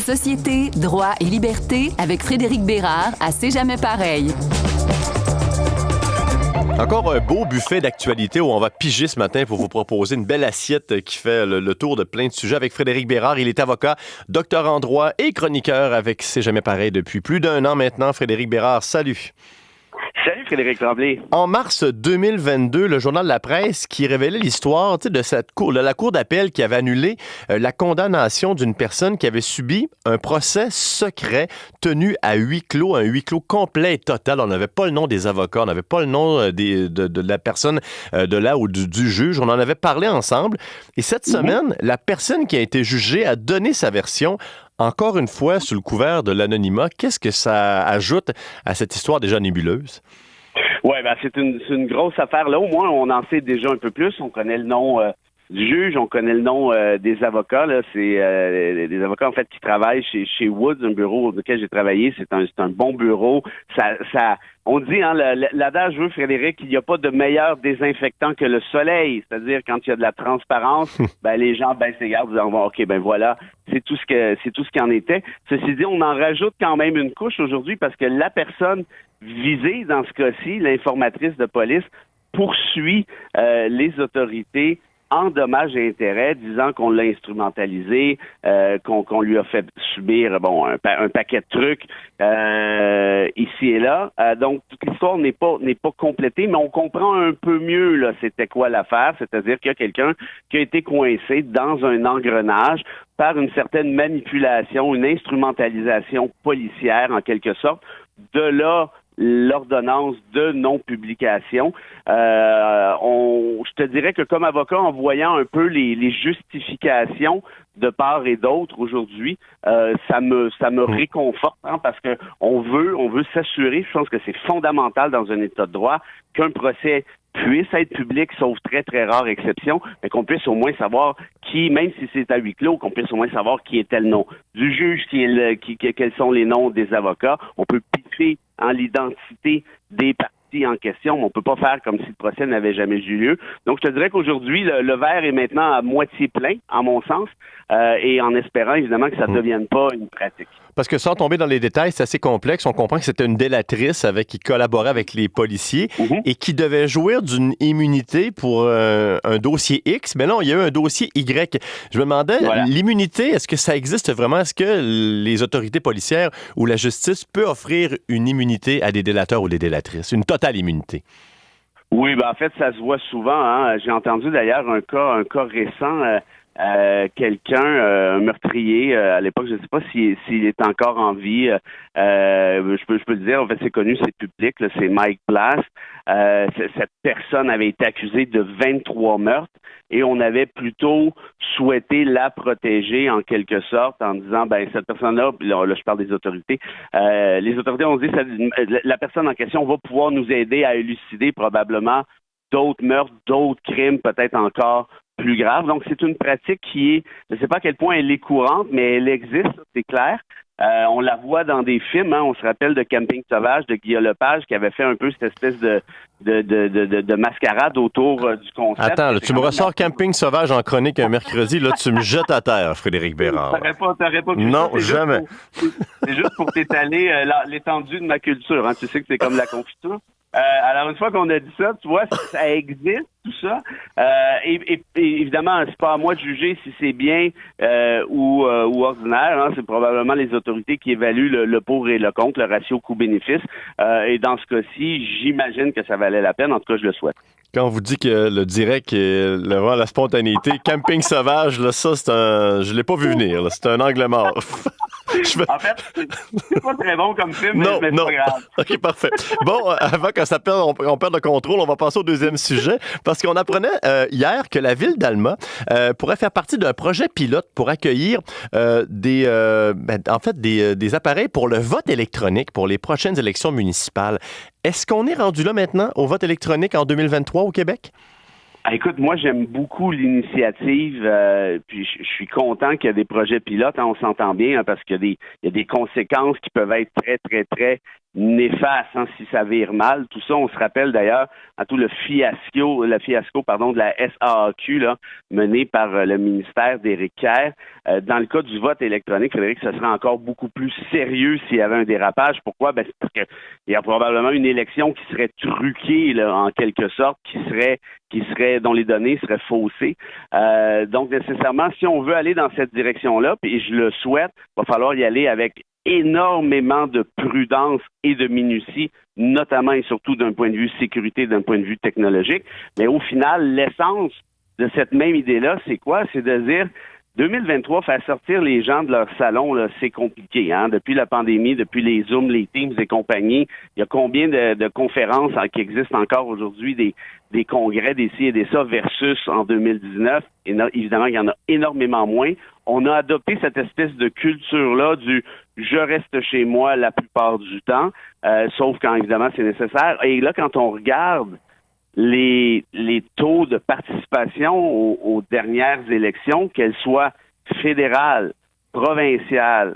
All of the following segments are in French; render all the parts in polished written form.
Société, droit et liberté avec Frédéric Bérard à C'est jamais pareil. Encore un beau buffet d'actualité où on va piger ce matin pour vous proposer une belle assiette qui fait le tour de plein de sujets avec Frédéric Bérard. Il est avocat, docteur en droit et chroniqueur avec C'est jamais pareil depuis plus d'1 an maintenant. Frédéric Bérard, salut. Salut Frédéric Tremblay. En mars 2022, le Journal de la Presse qui révélait l'histoire de la cour d'appel qui avait annulé la condamnation d'une personne qui avait subi un procès secret tenu à huis clos, un huis clos complet et total. On n'avait pas le nom des avocats, on n'avait pas le nom de la personne de là ou du juge. On en avait parlé ensemble. Et cette semaine, la personne qui a été jugée a donné sa version. Encore une fois, sous le couvert de l'anonymat, qu'est-ce que ça ajoute à cette histoire déjà nébuleuse? Oui, c'est une grosse affaire. Là, au moins, on en sait déjà un peu plus. On connaît le nom du juge, on connaît le nom des avocats. Là, c'est des avocats en fait qui travaillent chez Woods, un bureau auquel j'ai travaillé. C'est un bon bureau. On dit, l'adage veut, Frédéric, qu'il n'y a pas de meilleur désinfectant que le soleil. C'est-à-dire, quand il y a de la transparence, les gens baissent les gardes, disant, OK, voilà, c'est tout ce qu'il en était. Ceci dit, on en rajoute quand même une couche aujourd'hui parce que la personne visée, dans ce cas-ci, l'informatrice de police, poursuit les autorités en dommages et intérêts, disant qu'on l'a instrumentalisé, qu'on lui a fait subir un paquet de trucs ici et là. Donc toute l'histoire n'est pas complétée, mais on comprend un peu mieux là c'était quoi l'affaire, c'est-à-dire qu'il y a quelqu'un qui a été coincé dans un engrenage par une certaine manipulation, une instrumentalisation policière en quelque sorte. De là l'ordonnance de non-publication. Je te dirais que comme avocat, en voyant un peu les justifications de part et d'autre aujourd'hui, ça me réconforte parce que on veut s'assurer, je pense que c'est fondamental dans un état de droit, qu'un procès puisse être public, sauf très, très rare exception, mais qu'on puisse au moins savoir qui, même si c'est à huis clos, qu'on puisse au moins savoir qui était le nom du juge, quels sont les noms des avocats. On peut piffer en l'identité des parties en question, mais on peut pas faire comme si le procès n'avait jamais eu lieu. Donc, je te dirais qu'aujourd'hui, le verre est maintenant à moitié plein, en mon sens, et en espérant, évidemment, que ça ne devienne pas une pratique. Parce que sans tomber dans les détails, c'est assez complexe. On comprend que c'était une délatrice qui collaborait avec les policiers et qui devait jouir d'une immunité pour un dossier X. Mais non, il y a eu un dossier Y. Je me demandais, l'immunité, est-ce que ça existe vraiment? Est-ce que les autorités policières ou la justice peut offrir une immunité à des délateurs ou des délatrices? Une totale immunité? Oui, en fait, ça se voit souvent. Hein. J'ai entendu d'ailleurs un cas récent. Un meurtrier à l'époque, je ne sais pas s'il est encore en vie. Je peux le dire, en fait, c'est connu, c'est public, là, c'est Mike Blass. Cette personne avait été accusée de 23 meurtres et on avait plutôt souhaité la protéger en quelque sorte en disant, cette personne-là, là je parle des autorités, les autorités ont dit, la personne en question va pouvoir nous aider à élucider probablement d'autres meurtres, d'autres crimes, peut-être encore plus grave. Donc, c'est une pratique qui est, je ne sais pas à quel point elle est courante, mais elle existe, c'est clair. On la voit dans des films, hein. On se rappelle de Camping sauvage de Guillaume Lepage qui avait fait un peu cette espèce de mascarade autour du concept. Attends, là, tu me ressors Camping sauvage en chronique un mercredi, là, tu me jettes à terre, Frédéric Bérard. T'aurais pas pu. Non, jamais. C'est juste pour t'étaler l'étendue de ma culture. Hein. Tu sais que c'est comme la confiture. Alors, une fois qu'on a dit ça, tu vois, ça existe, tout ça. Et évidemment, c'est pas à moi de juger si c'est bien ou ordinaire. Hein. C'est probablement les autorités qui évaluent le pour et le contre, le ratio coût-bénéfice. Et dans ce cas-ci, j'imagine que ça valait la peine. En tout cas, je le souhaite. Quand on vous dit que le direct et la spontanéité, Camping sauvage, là, ça, je l'ai pas vu venir. Là. C'est un angle mort. En fait, c'est pas très bon comme film, mais c'est pas grave. OK, parfait. Bon, avant on perde le contrôle, on va passer au deuxième sujet, parce qu'on apprenait hier que la ville d'Alma pourrait faire partie d'un projet pilote pour accueillir des appareils pour le vote électronique pour les prochaines élections municipales. Est-ce qu'on est rendu là maintenant au vote électronique en 2023 au Québec? Écoute, moi, j'aime beaucoup l'initiative, puis je suis content qu'il y a des projets pilotes, hein, on s'entend bien, hein, parce qu'il y a des conséquences qui peuvent être très, très, très néfastes hein, si ça vire mal. Tout ça, on se rappelle d'ailleurs à tout le fiasco de la SAAQ là, mené par le ministère d'Éric Kerr. Dans le cas du vote électronique, Frédéric, ce serait encore beaucoup plus sérieux s'il y avait un dérapage. Pourquoi? C'est parce qu'il y a probablement une élection qui serait truquée là, en quelque sorte, qui serait dont les données seraient faussées. Donc, nécessairement, si on veut aller dans cette direction-là, puis je le souhaite, il va falloir y aller avec énormément de prudence et de minutie, notamment et surtout d'un point de vue sécurité, d'un point de vue technologique. Mais au final, l'essence de cette même idée-là, c'est quoi? C'est de dire 2023, faire sortir les gens de leur salon, là, c'est compliqué. Hein? Depuis la pandémie, depuis les Zooms, les Teams et compagnie, il y a combien de conférences qui existent encore aujourd'hui, des congrès, des ci et des ça, versus en 2019? Évidemment, il y en a énormément moins. On a adopté cette espèce de culture-là du « je reste chez moi la plupart du temps », sauf quand, évidemment, c'est nécessaire. Et là, quand on regarde les taux de participation aux dernières élections, qu'elles soient fédérales, provinciales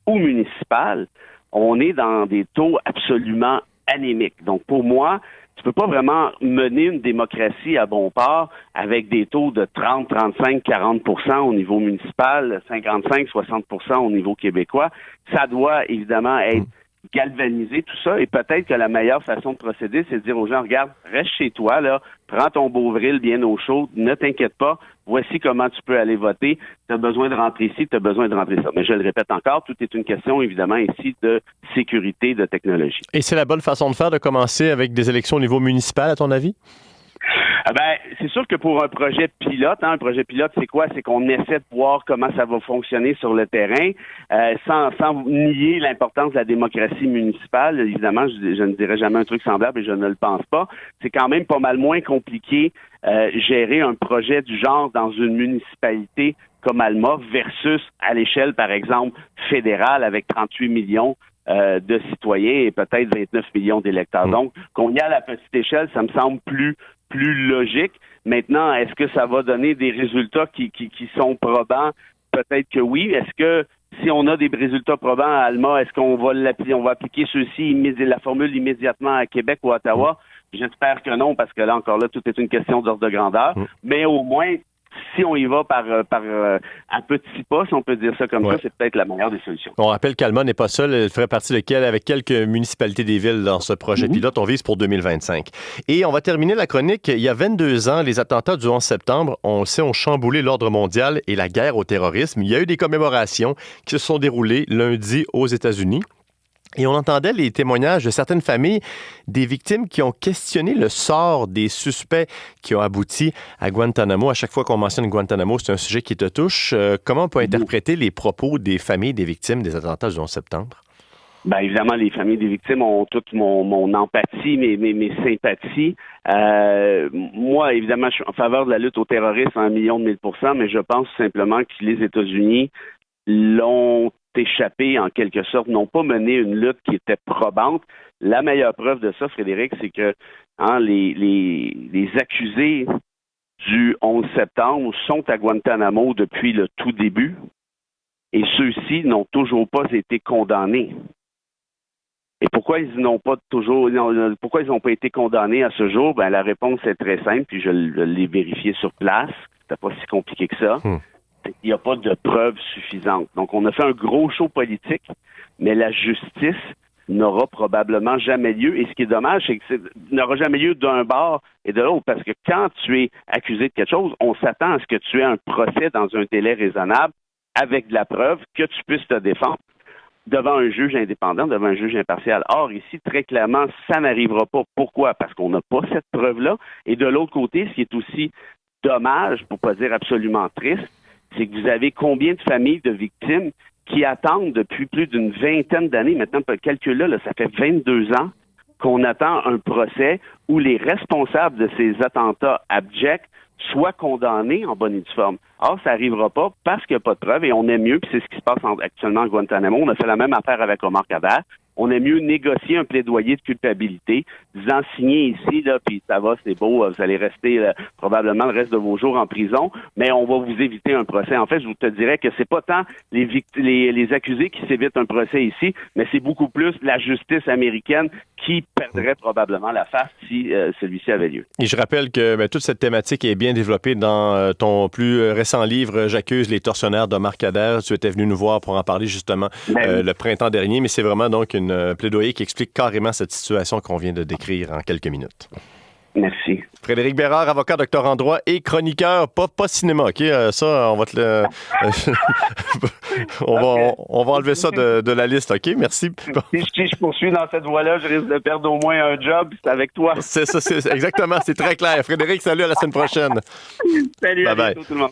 ou municipales, on est dans des taux absolument anémiques. Donc, pour moi, tu peux pas vraiment mener une démocratie à bon port avec des taux de 30, 35, 40% au niveau municipal, 55, 60% au niveau québécois. Ça doit évidemment être galvaniser tout ça, et peut-être que la meilleure façon de procéder, c'est de dire aux gens, regarde, reste chez toi, là, prends ton Beauvril bien au chaud, ne t'inquiète pas, voici comment tu peux aller voter, tu as besoin de rentrer ici, tu as besoin de rentrer ça. Mais je le répète encore, tout est une question, évidemment, ici, de sécurité, de technologie. Et c'est la bonne façon de faire, de commencer avec des élections au niveau municipal, à ton avis? C'est sûr que pour un projet pilote, un projet pilote, c'est quoi? C'est qu'on essaie de voir comment ça va fonctionner sur le terrain, sans nier l'importance de la démocratie municipale. Évidemment, je ne dirais jamais un truc semblable et je ne le pense pas. C'est quand même pas mal moins compliqué gérer un projet du genre dans une municipalité comme Alma versus à l'échelle, par exemple, fédérale avec 38 millions de citoyens et peut-être 29 millions d'électeurs. Donc, qu'on y a à la petite échelle, ça me semble plus logique. Maintenant, est-ce que ça va donner des résultats qui sont probants? Peut-être que oui. Est-ce que si on a des résultats probants à Alma, est-ce qu'on va appliquer ceux-ci, la formule immédiatement à Québec ou à Ottawa? J'espère que non, parce que là, encore là, tout est une question d'ordre de grandeur. Mais au moins, si on y va par à petits pas, si on peut dire ça comme ça, c'est peut-être la meilleure des solutions. On rappelle qu'Alma n'est pas seule. Elle ferait partie avec quelques municipalités des villes dans ce projet pilote. On vise pour 2025. Et on va terminer la chronique. Il y a 22 ans, les attentats du 11 septembre, on le sait, ont chamboulé l'ordre mondial et la guerre au terrorisme. Il y a eu des commémorations qui se sont déroulées lundi aux États-Unis. Et on entendait les témoignages de certaines familles des victimes qui ont questionné le sort des suspects qui ont abouti à Guantanamo. À chaque fois qu'on mentionne Guantanamo, c'est un sujet qui te touche. Comment on peut interpréter les propos des familles des victimes des attentats du 11 septembre? Évidemment, les familles des victimes ont toute mon empathie, mes sympathies. Moi, évidemment, je suis en faveur de la lutte au terrorisme à 1,000,000%, mais je pense simplement que les États-Unis l'ont échappé en quelque sorte, n'ont pas mené une lutte qui était probante. La meilleure preuve de ça, Frédéric, c'est que les accusés du 11 septembre sont à Guantanamo depuis le tout début et ceux-ci n'ont toujours pas été condamnés. Et pourquoi ils n'ont pas été condamnés à ce jour? La réponse est très simple, puis je l'ai vérifié sur place. C'était pas si compliqué que ça. Il n'y a pas de preuves suffisantes. Donc, on a fait un gros show politique, mais la justice n'aura probablement jamais lieu. Et ce qui est dommage, c'est que n'aura jamais lieu d'un bord et de l'autre, parce que quand tu es accusé de quelque chose, on s'attend à ce que tu aies un procès dans un délai raisonnable avec de la preuve, que tu puisses te défendre devant un juge indépendant, devant un juge impartial. Or, ici, très clairement, ça n'arrivera pas. Pourquoi? Parce qu'on n'a pas cette preuve-là. Et de l'autre côté, ce qui est aussi dommage, pour pas dire absolument triste, c'est que vous avez combien de familles de victimes qui attendent depuis plus d'une vingtaine d'années, maintenant, le calcul-là, ça fait 22 ans qu'on attend un procès où les responsables de ces attentats abjects soient condamnés en bonne et due forme. Or, ça n'arrivera pas parce qu'il n'y a pas de preuves et on aime mieux, puis c'est ce qui se passe actuellement à Guantanamo. On a fait la même affaire avec Omar Khadr. On aime mieux négocier un plaidoyer de culpabilité, disant signez ici, là, puis ça va, c'est beau, vous allez rester probablement le reste de vos jours en prison, mais on va vous éviter un procès. En fait, je vous te dirais que c'est pas tant les accusés qui s'évitent un procès ici, mais c'est beaucoup plus la justice américaine qui perdrait probablement la face si celui-ci avait lieu. Et je rappelle que toute cette thématique est bien développée dans ton plus récent livre, J'accuse les tortionnaires de Marc Adair. Tu étais venu nous voir pour en parler justement le printemps dernier, mais c'est vraiment donc une plaidoyer qui explique carrément cette situation qu'on vient de décrire en quelques minutes. Merci. Frédéric Bérard, avocat, docteur en droit et chroniqueur, pas cinéma, OK? Ça, on va te le... on va enlever ça de la liste, OK? Merci. Si je poursuis dans cette voie-là, je risque de perdre au moins un job, c'est avec toi. C'est ça, exactement, c'est très clair. Frédéric, salut, à la semaine prochaine. Salut, bye à bientôt tout le monde.